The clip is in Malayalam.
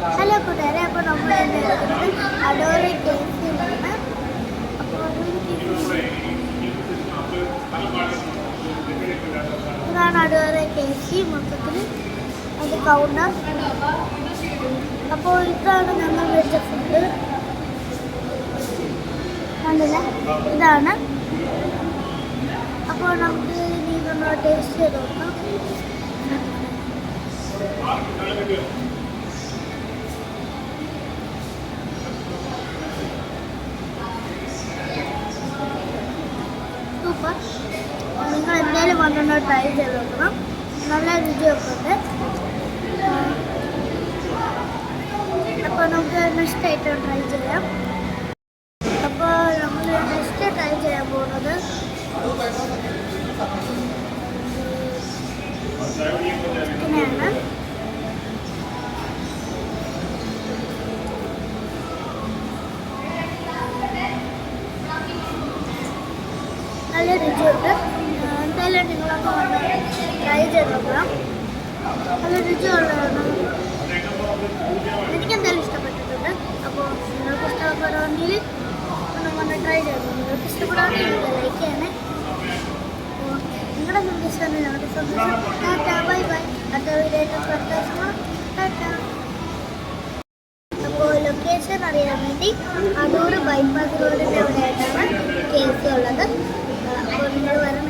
ഹലോ കൂട്ടുകാരെ, അപ്പോൾ നമ്മൾ അടൂർ കേസിലാണ്. അപ്പോൾ ഇതാണ് അടൂർ കേസി മൊത്തത്തിൽ അത് കൗണ്ടർ. അപ്പോൾ ഇതാണ് ഞങ്ങൾ വെച്ച ഫുഡ്. കണ്ടില്ല, ഇതാണ്. അപ്പോൾ നമുക്ക് ഇനി നമ്മൾ ടേസ്റ്റ് ചെയ്ത് നോക്കാം. സൂപ്പർ. നിങ്ങൾ എന്തായാലും വന്നൊന്ന് ട്രൈ ചെയ്ത് നോക്കണം. നല്ല രുചിയൊക്കെ ഉണ്ട്. അപ്പോൾ നമുക്ക് നെക്സ്റ്റ് ഐറ്റം ട്രൈ ചെയ്യാം. അപ്പോൾ നമ്മൾ നെക്സ്റ്റ് ട്രൈ ചെയ്യാൻ പോകുന്നത് ചിക്കനാണ്. നല്ല രുചിയുണ്ട്. എന്തായാലും നിങ്ങളൊക്കെ വന്ന് ട്രൈ ചെയ്ത് നോക്കണം. നല്ല രുചിയുള്ളതാണ്. എനിക്കെന്തായാലും ഇഷ്ടപ്പെട്ടിട്ടുണ്ട്. അപ്പോൾ നിങ്ങൾക്ക് ഇഷ്ടപ്പെടുകയാണെങ്കിൽ ഒന്ന് വന്ന് ട്രൈ ചെയ്തു. നിങ്ങൾക്ക് ഇഷ്ടപ്പെടുകയാണെങ്കിൽ ലൈക്ക് ചെയ്യണേ. അപ്പോൾ നിങ്ങളുടെ സന്ദേശമാണ് ഞങ്ങളുടെ സന്ദേശം. Tata, bye bye. അടുത്ത വീഡിയോയുടെ പ്രത്യേകം ടാറ്റാ. അപ്പോൾ ലൊക്കേഷൻ അറിയാൻ വേണ്ടി അടൂർ ബൈപ്പാസ് റോഡിൻ്റെ അവിടെയായിട്ടാണ് കേസ് ഉള്ളത്. അപ്പോൾ നിങ്ങൾ വരണം.